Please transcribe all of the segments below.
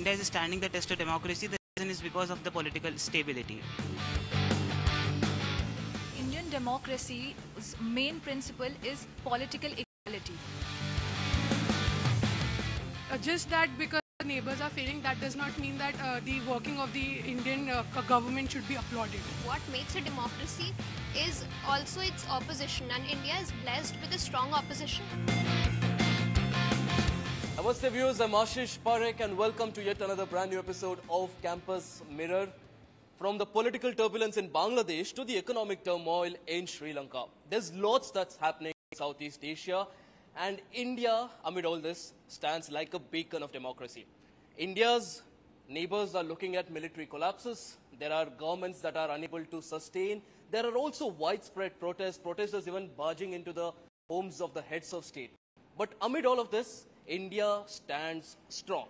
India is standing the test of democracy, the reason is because of the political stability. Indian democracy's main principle is political equality. Just that because neighbors are failing, that does not mean that the working of the Indian government should be applauded. What makes a democracy is also its opposition, and India is blessed with a strong opposition. Namaste viewers, I'm Ashish Parekh and welcome to yet another brand new episode of Campus Mirror. From the political turbulence in Bangladesh to the economic turmoil in Sri Lanka. There's lots that's happening in Southeast Asia, and India, amid all this, stands like a beacon of democracy. India's neighbors are looking at military collapses. There are governments that are unable to sustain. There are also widespread protests, protesters even barging into the homes of the heads of state. But amid all of this, India stands strong.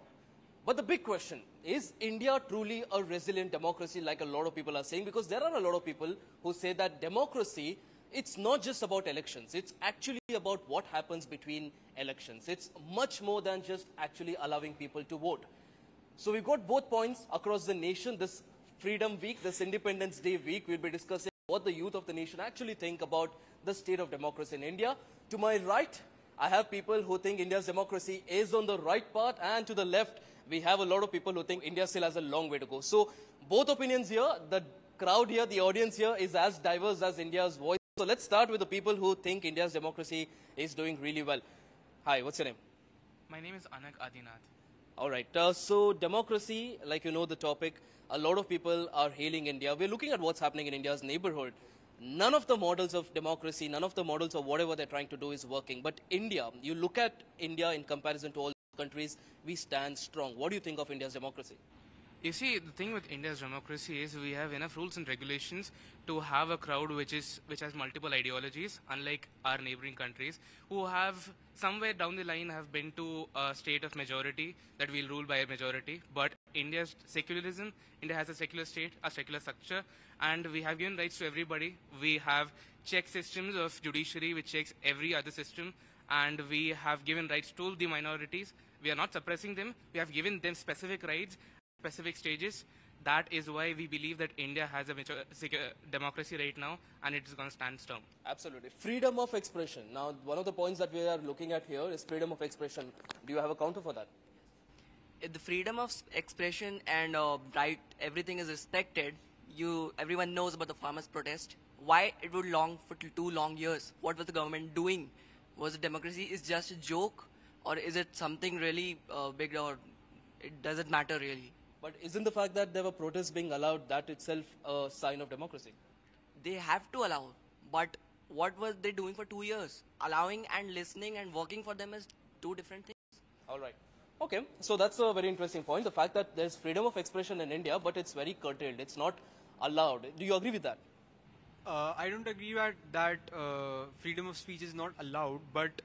But the big question, is India truly a resilient democracy like a lot of people are saying? Because there are a lot of people who say that democracy, it's not just about elections. It's actually about what happens between elections. It's much more than just actually allowing people to vote. So we've got both points across the nation. This Freedom Week, this Independence Day week, we'll be discussing what the youth of the nation actually think about the state of democracy in India. To my right, I have people who think India's democracy is on the right path, and to the left, we have a lot of people who think India still has a long way to go. So both opinions here, the crowd here, the audience here is as diverse as India's voice. So let's start with the people who think India's democracy is doing really well. Hi, what's your name? My name is Anak Adinath. All right. So democracy, like you know the topic, a lot of people are hailing India. We're looking at what's happening in India's neighborhood. None of the models of democracy, none of the models of whatever they're trying to do is working. But India, you look at India in comparison to all countries, we stand strong. What do you think of India's democracy? You see, the thing with India's democracy is we have enough rules and regulations to have a crowd which has multiple ideologies, unlike our neighboring countries, who have somewhere down the line have been to a state of majority that will rule by a majority. But India's secularism, India has a secular state, a secular structure, and we have given rights to everybody. We have check systems of judiciary which checks every other system, and we have given rights to the minorities. We are not suppressing them. We have given them specific rights, specific stages. That is why we believe that India has a democracy right now, and it is going to stand strong. Absolutely. Freedom of expression. Now, one of the points that we are looking at here is freedom of expression. Do you have a counter for that? If the freedom of expression and right, everything is respected, everyone knows about the farmers' protest. Why it would long for 2 long years? What was the government doing? Was it democracy is just a joke, or is it something really big, or it doesn't matter really? But isn't the fact that there were protests being allowed that itself a sign of democracy? They have to allow, but what were they doing for 2 years? Allowing and listening and working for them is 2 different things. All right. Okay, so that's a very interesting point. The fact that there's freedom of expression in India, but it's very curtailed. It's not allowed. Do you agree with that? I don't agree that freedom of speech is not allowed, but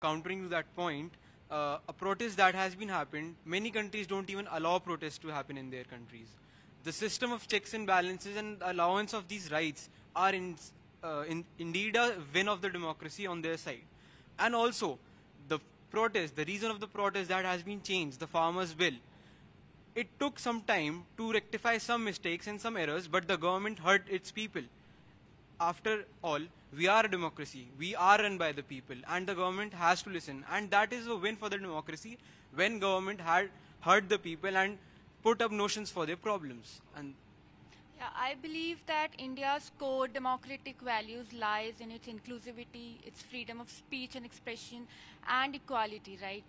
countering to that point, a protest that has been happened, many countries don't even allow protests to happen in their countries. The system of checks and balances and allowance of these rights are indeed a win of the democracy on their side. And also, the reason of the protest that has been changed, the farmers' bill, it took some time to rectify some mistakes and some errors, but the government hurt its people. After all, we are a democracy. We are run by the people, and the government has to listen. And that is a win for the democracy when government had heard the people and put up notions for their problems. And Yeah, I believe that India's core democratic values lies in its inclusivity, its freedom of speech and expression, and equality, right?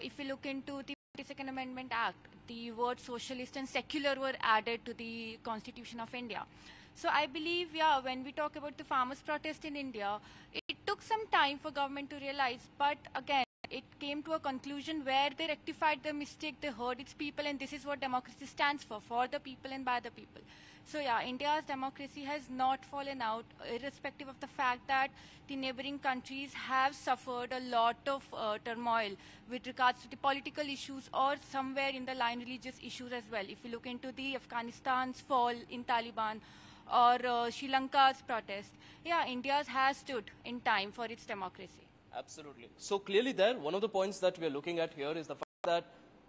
If we look into the 42nd Amendment Act, the words socialist and secular were added to the Constitution of India. So I believe, yeah, when we talk about the farmers' protest in India, it took some time for government to realize, but again, it came to a conclusion where they rectified the mistake, they heard its people, and this is what democracy stands for the people and by the people. So yeah, India's democracy has not fallen out, irrespective of the fact that the neighboring countries have suffered a lot of turmoil with regards to the political issues or somewhere in the line religious issues as well. If you look into the Afghanistan's fall in Taliban or Sri Lanka's protest, yeah, India has stood in time for its democracy. Absolutely. So clearly there, one of the points that we are looking at here is the fact that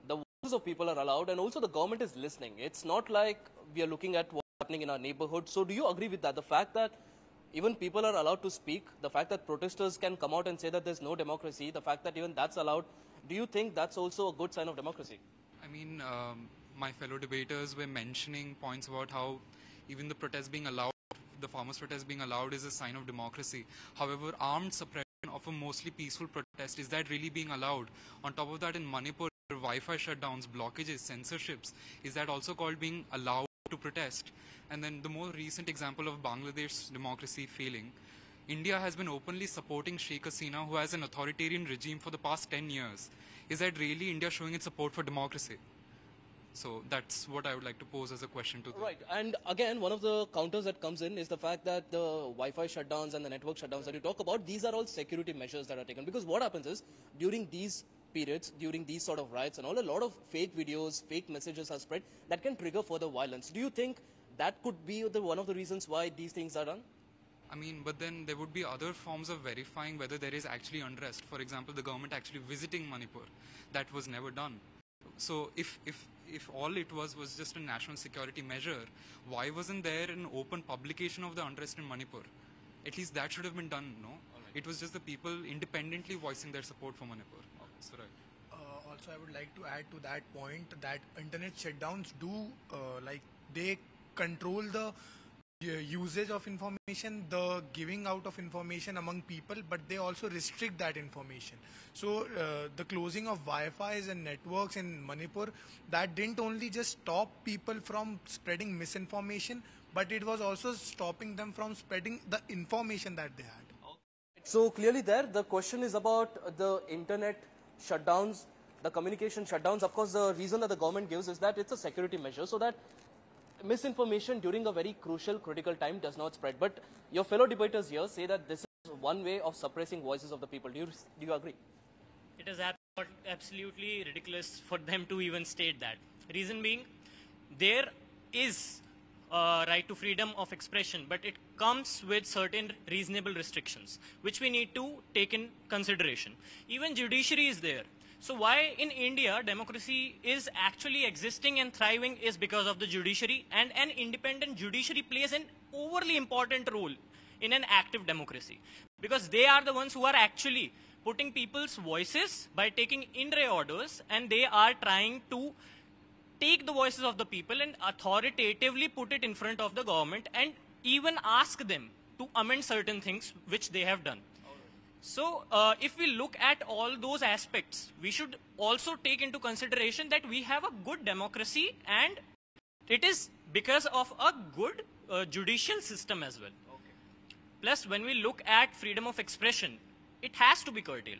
the of people are allowed, and also the government is listening. It's not like we are looking at what's happening in our neighborhood. So do you agree with that? The fact that even people are allowed to speak, the fact that protesters can come out and say that there's no democracy, the fact that even that's allowed, do you think that's also a good sign of democracy? I mean, my fellow debaters were mentioning points about how even the protests being allowed, the farmers' protests being allowed is a sign of democracy. However, armed suppression of a mostly peaceful protest, is that really being allowed? On top of that, in Manipur, Wi-Fi shutdowns, blockages, censorships, is that also called being allowed to protest? And then the more recent example of Bangladesh's democracy failing, India has been openly supporting Sheikh Hasina, who has an authoritarian regime for the past 10 years. Is that really India showing its support for democracy? So that's what I would like to pose as a question to them. Right, and again, one of the counters that comes in is the fact that the Wi-Fi shutdowns and the network shutdowns that you talk about, these are all security measures that are taken. Because what happens is, during these periods, during these sort of riots and all, a lot of fake videos, fake messages are spread that can trigger further violence. Do you think that could be one of the reasons why these things are done? I mean, but then there would be other forms of verifying whether there is actually unrest. For example, the government actually visiting Manipur. That was never done. So if all it was just a national security measure, why wasn't there an open publication of the unrest in Manipur? At least that should have been done, no? It was just the people independently voicing their support for Manipur. So right. Also, I would like to add to that point that internet shutdowns do, they control the usage of information, the giving out of information among people, but they also restrict that information. So the closing of Wi-Fi's and networks in Manipur, that didn't only just stop people from spreading misinformation, but it was also stopping them from spreading the information that they had. So clearly there, the question is about the internet shutdowns, the communication shutdowns. Of course, the reason that the government gives is that it's a security measure so that misinformation during a very crucial, critical time does not spread. But your fellow debaters here say that this is one way of suppressing voices of the people. Do you agree? It is absolutely ridiculous for them to even state that. Reason being, there is a right to freedom of expression, but it comes with certain reasonable restrictions, which we need to take in consideration. Even judiciary is there. So why in India democracy is actually existing and thriving is because of the judiciary, and an independent judiciary plays an overly important role in an active democracy, because they are the ones who are actually putting people's voices by taking in re orders, and they are trying to take the voices of the people and authoritatively put it in front of the government and even ask them to amend certain things which they have done. So if we look at all those aspects, we should also take into consideration that we have a good democracy, and it is because of a good judicial system as well. Plus, when we look at freedom of expression, it has to be curtailed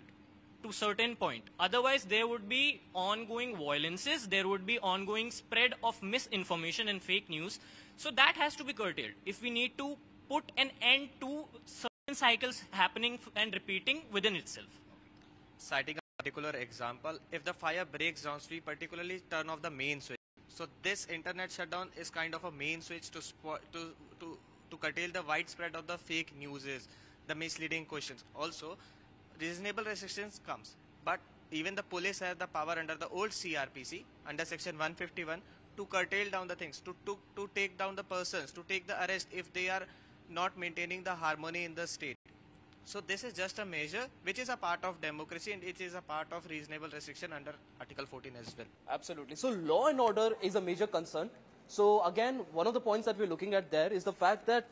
to a certain point. Otherwise, there would be ongoing violences, there would be ongoing spread of misinformation and fake news. So that has to be curtailed if we need to put an end to cycles happening and repeating within itself. Citing a particular example, if the fire breaks down, we particularly turn off the main switch. So this internet shutdown is kind of a main switch to curtail the widespread of the fake news, the misleading questions. Also, reasonable restrictions comes, but even the police have the power under the old CRPC, under section 151, to curtail down the things, to take down the persons, to take the arrest if they are not maintaining the harmony in the state. So this is just a measure which is a part of democracy, and it is a part of reasonable restriction under Article 14 as well. Absolutely. So law and order is a major concern. So again, one of the points that we're looking at there is the fact that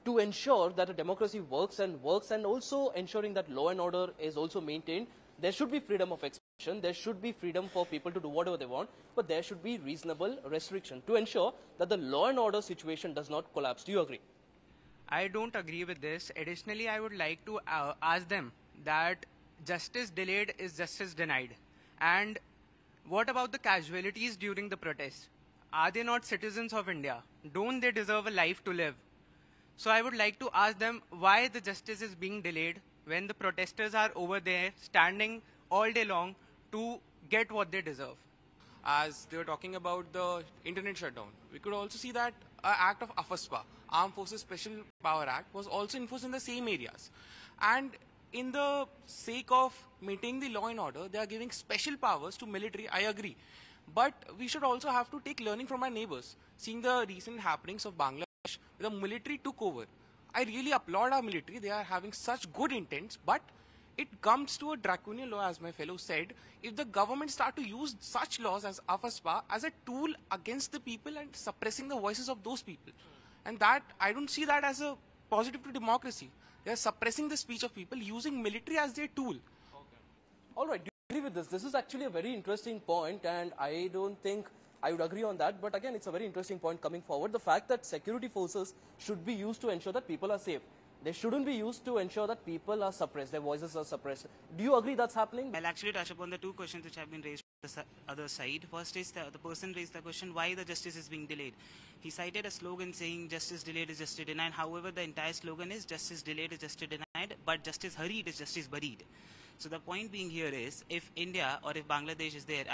to ensure that a democracy works and also ensuring that law and order is also maintained, there should be freedom of expression, there should be freedom for people to do whatever they want, but there should be reasonable restriction to ensure that the law and order situation does not collapse. Do you agree? I don't agree with this. Additionally, I would like to ask them that justice delayed is justice denied. And what about the casualties during the protest? Are they not citizens of India? Don't they deserve a life to live? So I would like to ask them why the justice is being delayed when the protesters are over there standing all day long to get what they deserve. As they were talking about the internet shutdown, we could also see that an act of AFSPA, Armed Forces Special Power Act, was also enforced in the same areas. And in the sake of maintaining the law and order, they are giving special powers to military, I agree. But we should also have to take learning from our neighbors. Seeing the recent happenings of Bangladesh, the military took over. I really applaud our military. They are having such good intents, but it comes to a draconian law, as my fellow said. If the government start to use such laws as AFSPA as a tool against the people and suppressing the voices of those people, and that I don't see that as a positive to democracy. They are suppressing the speech of people using military as their tool. All right, do you agree with this? This is actually a very interesting point, and I don't think I would agree on that. But again, it's a very interesting point coming forward. The fact that security forces should be used to ensure that people are safe. They shouldn't be used to ensure that people are suppressed, their voices are suppressed. Do you agree that's happening? I'll actually touch upon the two questions which have been raised from the other side. First is the person raised the question why the justice is being delayed. He cited a slogan saying justice delayed is justice denied. However, the entire slogan is justice delayed is justice denied, but justice hurried is justice buried. So the point being here is, if India or if Bangladesh is there,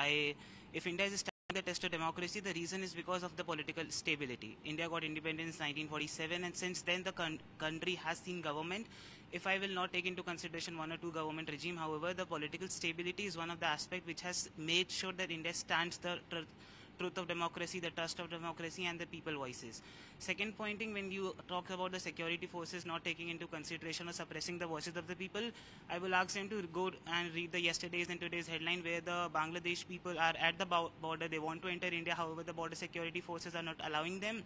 if India is standing the test of democracy, the reason is because of the political stability. India got independence in 1947, and since then the country has seen government. If I will not take into consideration one or two government regime, however, the political stability is one of the aspects which has made sure that India stands the truth of democracy, the trust of democracy, and the people voices. Second pointing, when you talk about the security forces not taking into consideration or suppressing the voices of the people, I will ask them to go and read the yesterday's and today's headline where the Bangladesh people are at the border. They want to enter India, however, the border security forces are not allowing them.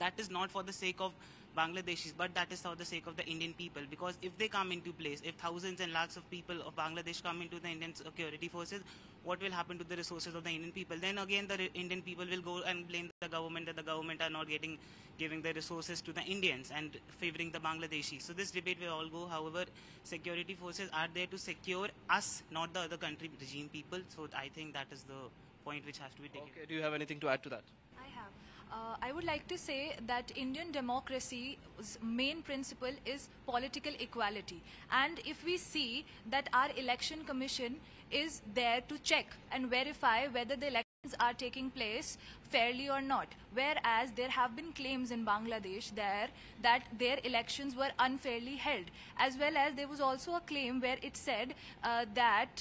That is not for the sake of Bangladeshis, but that is for the sake of the Indian people. Because if they come into place, if thousands and lakhs of people of Bangladesh come into the Indian security forces, what will happen to the resources of the Indian people? Then again, the Indian people will go and blame the government that the government are not giving the resources to the Indians and favoring the Bangladeshis. So this debate will all go. However, security forces are there to secure us, not the other country regime people. So I think that is the point which has to be taken. Okay, do you have anything to add to that? I have. I would like to say that Indian democracy's main principle is political equality. And if we see that our election commission is there to check and verify whether the elections are taking place fairly or not, whereas there have been claims in Bangladesh there that their elections were unfairly held, as well as there was also a claim where it said that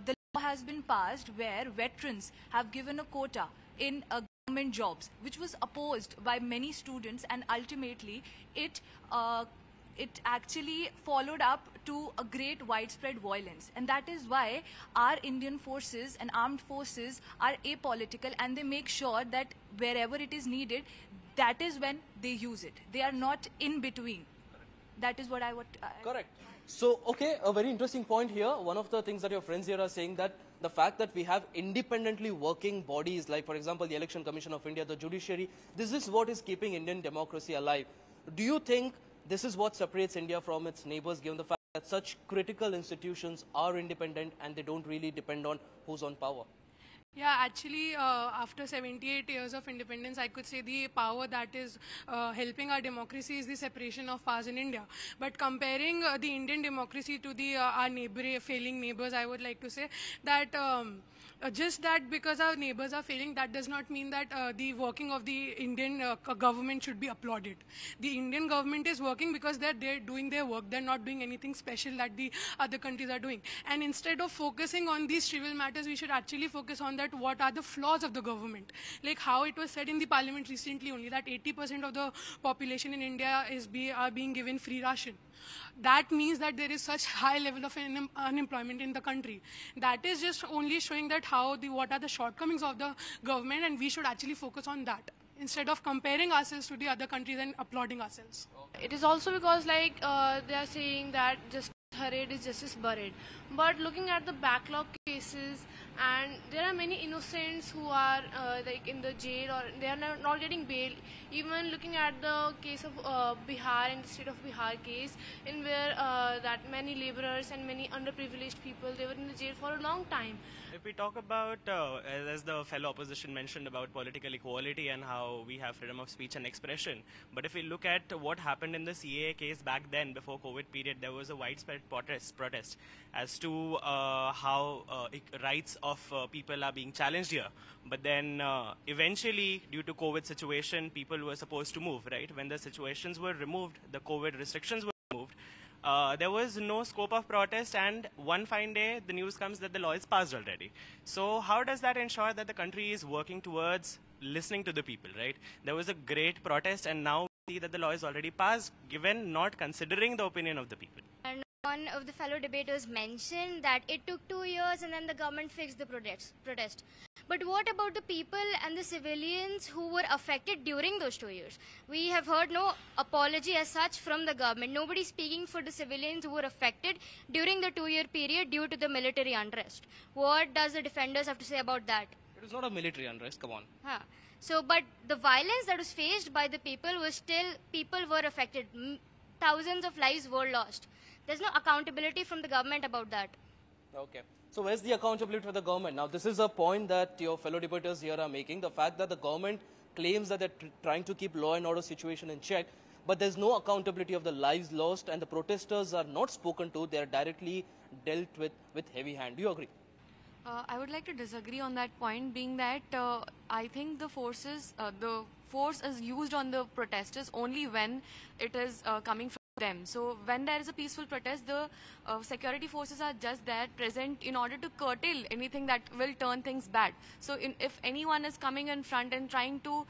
the law has been passed where veterans have given a quota in a government jobs, which was opposed by many students, and ultimately it actually followed up to a great widespread violence. And that is why our Indian forces and armed forces are apolitical, and they make sure that wherever it is needed, that is when they use it. They are not in between. That is what I would... Correct. So, okay, a very interesting point here. One of the things that your friends here are saying, that the fact that we have independently working bodies, like for example the Election Commission of India, the judiciary, this is what is keeping Indian democracy alive. Do you think this is what separates India from its neighbors, given the fact that such critical institutions are independent and they don't really depend on who's on power? Yeah, actually, after 78 years of independence, I could say the power that is helping our democracy is the separation of powers in India. But comparing the Indian democracy to the our failing neighbors, I would like to say that just that because our neighbors are failing, that does not mean that the working of the Indian government should be applauded. The Indian government is working because they're doing their work. They're not doing anything special that the other countries are doing. And instead of focusing on these trivial matters, we should actually focus on that what are the flaws of the government. Like how it was said in the parliament recently only, that 80% of the population in India are being given free ration. That means that there is such high level of unemployment in the country. That is just only showing that what are the shortcomings of the government, and we should actually focus on that instead of comparing ourselves to the other countries and applauding ourselves. It is also because they are saying that justice hurried is justice buried. But looking at the backlog cases, and there are many innocents who are in the jail, or they are not getting bail. Even looking at the case of Bihar, and the state of Bihar case, in where that many laborers and many underprivileged people, they were in the jail for a long time. If we talk about, as the fellow opposition mentioned about political equality and how we have freedom of speech and expression, but if we look at what happened in the CAA case back then, before COVID period, there was a widespread protest as to how rights of people are being challenged here. But then eventually, due to COVID situation, people were supposed to move, right? When the situations were removed, the COVID restrictions were removed, there was no scope of protest, and one fine day the news comes that the law is passed already. So how does that ensure that the country is working towards listening to the people, right? There was a great protest, and now we see that the law is already passed, given not considering the opinion of the people. And one of the fellow debaters mentioned that it took 2 years and then the government fixed the protest. But what about the people and the civilians who were affected during those 2 years? We have heard no apology as such from the government. Nobody speaking for the civilians who were affected during the 2-year period due to the military unrest. What does the defenders have to say about that? It was not a military unrest, come on. Huh. So, but the violence that was faced by the people was still, people were affected. Thousands of lives were lost. There's no accountability from the government about that. Okay. So where's the accountability for the government? Now, this is a point that your fellow debaters here are making. The fact that the government claims that they're trying to keep law and order situation in check, but there's no accountability of the lives lost, and the protesters are not spoken to. They're directly dealt with heavy hand. Do you agree? I would like to disagree on that point, being that I think the force is used on the protesters only when it is coming from them. So when there is a peaceful protest, the security forces are just there present in order to curtail anything that will turn things bad. So if anyone is coming in front and trying to,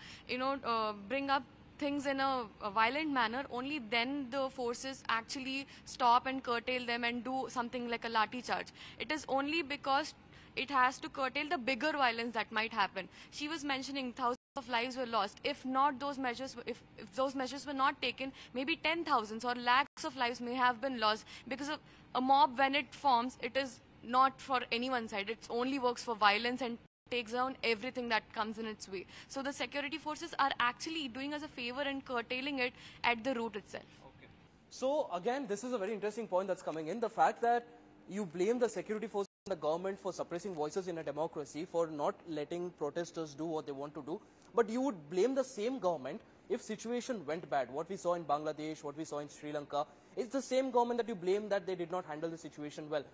bring up things in a violent manner, only then the forces actually stop and curtail them and do something like a lathi charge. It is only because it has to curtail the bigger violence that might happen. She was mentioning thousands of lives were lost. If not those measures, if those measures were not taken, maybe 10,000s or lakhs of lives may have been lost, because of a mob, when it forms, it is not for anyone's side. It only works for violence and takes down everything that comes in its way. So the security forces are actually doing us a favor and curtailing it at the root itself. Okay. So again, this is a very interesting point that's coming in. The fact that you blame the security forces and the government for suppressing voices in a democracy, for not letting protesters do what they want to do. But you would blame the same government if situation went bad. What we saw in Bangladesh, what we saw in Sri Lanka, it's the same government that you blame that they did not handle the situation well.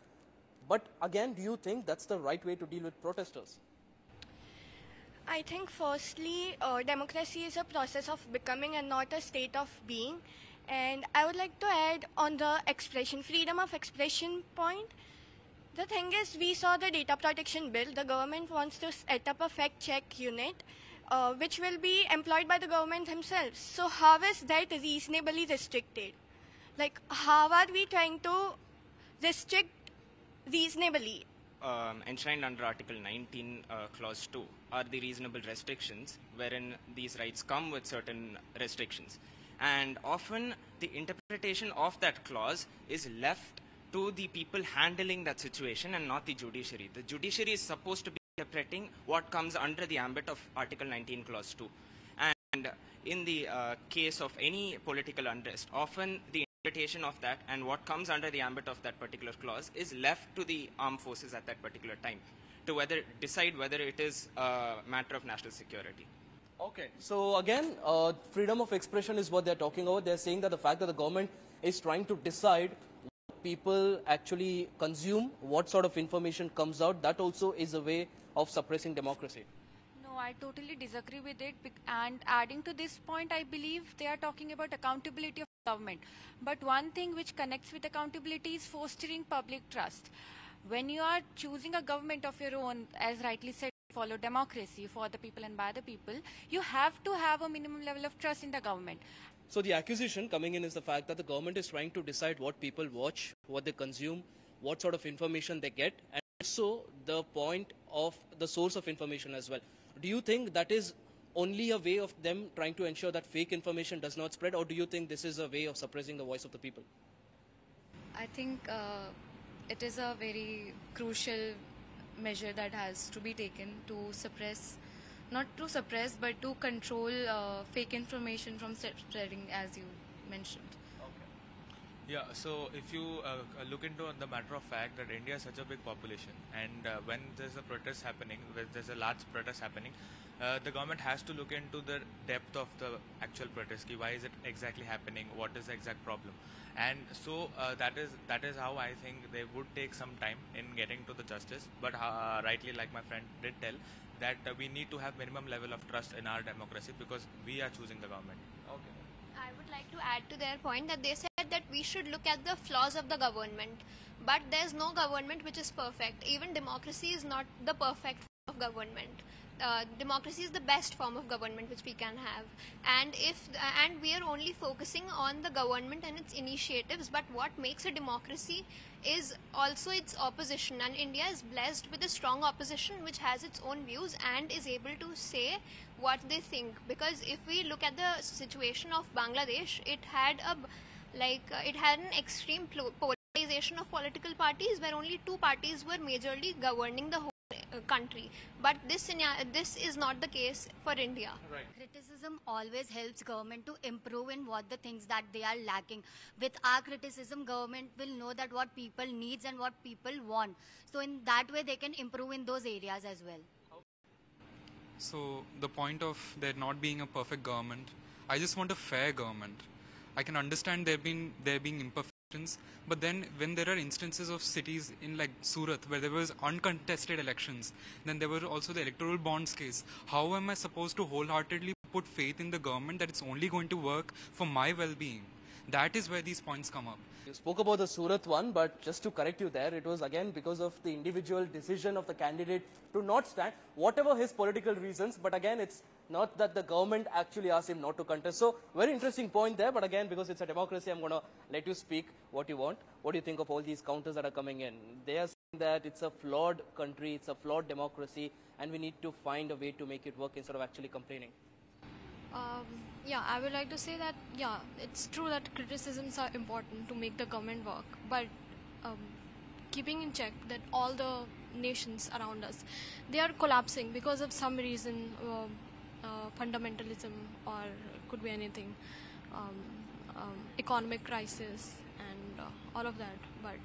But again, do you think that's the right way to deal with protesters? I think firstly, democracy is a process of becoming and not a state of being. And I would like to add on the freedom of expression point. The thing is, we saw the data protection bill. The government wants to set up a fact check unit, which will be employed by the government themselves. So how is that reasonably restricted? Like, how are we trying to restrict reasonably? Enshrined under Article 19, Clause 2 are the reasonable restrictions, wherein these rights come with certain restrictions. And often the interpretation of that clause is left to the people handling that situation and not the judiciary. The judiciary is supposed to be interpreting what comes under the ambit of Article 19, Clause 2. And in the case of any political unrest, often the interpretation of that and what comes under the ambit of that particular clause is left to the armed forces at that particular time to decide whether it is a matter of national security. Okay. So again, freedom of expression is what they're talking about. They're saying that the fact that the government is trying to decide what people actually consume, what sort of information comes out, that also is a way of suppressing democracy. No, I totally disagree with it. And adding to this point, I believe they are talking about accountability of government. But one thing which connects with accountability is fostering public trust. When you are choosing a government of your own, as rightly said, follow democracy for the people and by the people, you have to have a minimum level of trust in the government. So the accusation coming in is the fact that the government is trying to decide what people watch, what they consume, what sort of information they get, and also the point of the source of information as well. Do you think that is only a way of them trying to ensure that fake information does not spread, or do you think this is a way of suppressing the voice of the people? I think it is a very crucial measure that has to be taken to suppress, not to suppress, but to control fake information from spreading, as you mentioned. Yeah, so if you look into the matter of fact that India is such a big population, and when there's a protest happening, when there's a large protest happening, the government has to look into the depth of the actual protest. Why is it exactly happening? What is the exact problem? And so that is how I think they would take some time in getting to the justice. But rightly, like my friend did tell, that we need to have minimum level of trust in our democracy because we are choosing the government. Okay. I would like to add to their point that they said that we should look at the flaws of the government. But there's no government which is perfect. Even democracy is not the perfect form of government. Democracy is the best form of government which we can have, and we are only focusing on the government and its initiatives. But what makes a democracy is also its opposition, and India is blessed with a strong opposition which has its own views and is able to say what they think. Because if we look at the situation of Bangladesh, it had an extreme polarization of political parties where only two parties were majorly governing the whole country. But this is not the case for India. Right. Criticism always helps government to improve in what the things that they are lacking. With our criticism, government will know that what people needs and what people want. So in that way, they can improve in those areas as well. So the point of there not being a perfect government, I just want a fair government. I can understand there being imperfections, but then when there are instances of cities in like Surat where there was uncontested elections, then there were also the electoral bonds case. How am I supposed to wholeheartedly put faith in the government that it's only going to work for my well-being? That is where these points come up. You spoke about the Surat one, but just to correct you there, it was again because of the individual decision of the candidate to not stand, whatever his political reasons, but again it's not that the government actually asked him not to contest. So very interesting point there, but again because it's a democracy, I'm going to let you speak what you want. What do you think of all these counters that are coming in? They are saying that it's a flawed country, it's a flawed democracy, and we need to find a way to make it work instead of actually complaining. Yeah, I would like to say that, yeah, it's true that criticisms are important to make the government work, but keeping in check that all the nations around us, they are collapsing because of some reason, fundamentalism, or could be anything, economic crisis and all of that, but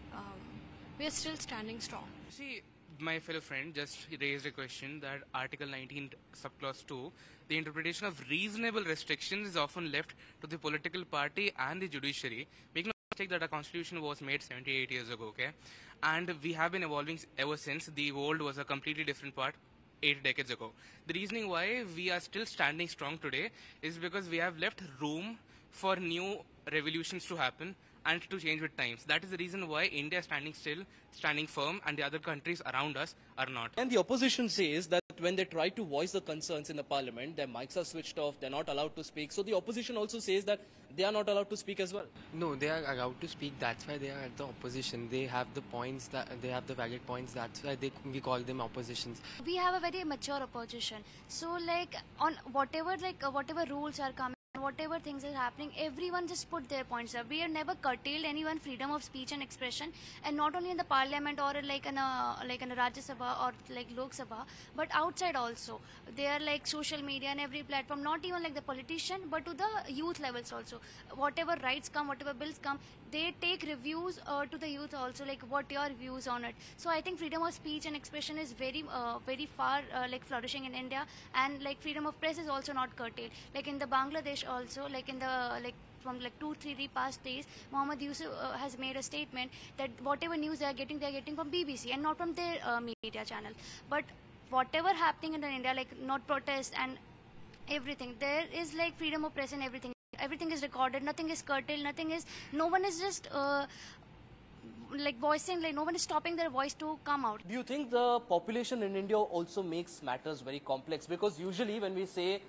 we are still standing strong. See, my fellow friend just raised a question that Article 19 subclause 2, the interpretation of reasonable restrictions is often left to the political party and the judiciary. Make no mistake that our constitution was made 78 years ago, okay? And we have been evolving ever since. The world was a completely different part 8 decades ago. The reasoning why we are still standing strong today is because we have left room for new revolutions to happen and to change with times. That is the reason why India is standing still, standing firm, and the other countries around us are not. And the opposition says that when they try to voice the concerns in the parliament, their mics are switched off, they're not allowed to speak. So the opposition also says that they are not allowed to speak as well. No, they are allowed to speak. That's why they are at the opposition. They have the points, that they have the valid points. That's why we call them oppositions. We have a very mature opposition. So like on whatever rules are coming, whatever things are happening, everyone just put their points up. We have never curtailed anyone freedom of speech and expression, and not only in the parliament or like in a Rajya Sabha or like Lok Sabha, but outside also. They are like social media and every platform, not even like the politician, but to the youth levels also. Whatever rights come, whatever bills come, they take reviews to the youth also, like what your views on it. So I think freedom of speech and expression is very far like flourishing in India, and like freedom of press is also not curtailed. Like in the Bangladesh also, like in the from 2-3 past days, Mohammed Yusuf has made a statement that whatever news they are getting from BBC and not from their media channel. But whatever happening in India, like not protest and everything, there is like freedom of press and everything. Everything is recorded, nothing is curtailed, no one is just like voicing, like no one is stopping their voice to come out. Do you think the population in India also makes matters very complex? Because usually when we say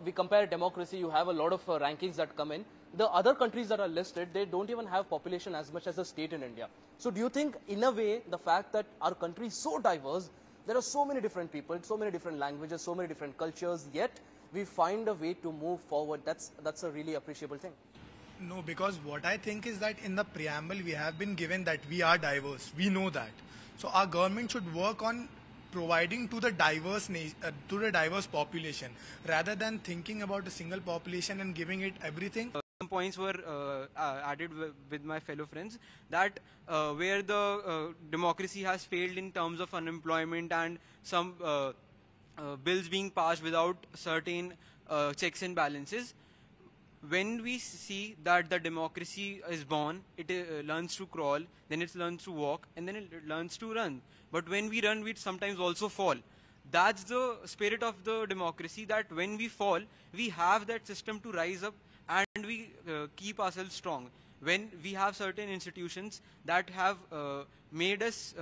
we compare democracy, you have a lot of rankings that come in. The other countries that are listed, they don't even have population as much as a state in India. So do you think, in a way, the fact that our country is so diverse, there are so many different people, so many different languages, so many different cultures, yet we find a way to move forward? That's a really appreciable thing. No, because what I think is that in the preamble we have been given that we are diverse. We know that. So our government should work on providing to the diverse population rather than thinking about a single population and giving it everything. Some points were added with my fellow friends that where the democracy has failed in terms of unemployment and some bills being passed without certain checks and balances. When we see that the democracy is born, it learns to crawl, then it learns to walk, and then it learns to run. But when we run, we sometimes also fall. That's the spirit of the democracy, that when we fall, we have that system to rise up and we keep ourselves strong. When we have certain institutions that have made us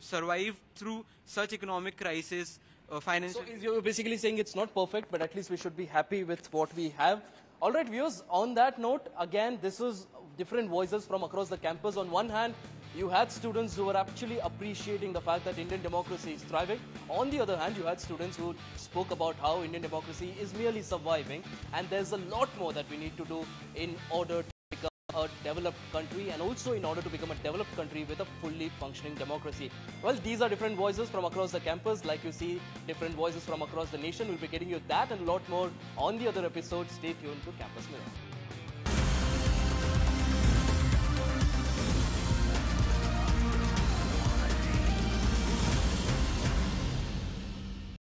survive through such economic crisis, financial... So you're basically saying it's not perfect, but at least we should be happy with what we have. All right, viewers, on that note, again, this was different voices from across the campus. On one hand, you had students who were actually appreciating the fact that Indian democracy is thriving. On the other hand, you had students who spoke about how Indian democracy is merely surviving, and there's a lot more that we need to do in order to become a developed country, and also in order to become a developed country with a fully functioning democracy. Well, these are different voices from across the campus. Like you see, different voices from across the nation. We'll be getting you that and a lot more on the other episodes. Stay tuned to Campus Mirror.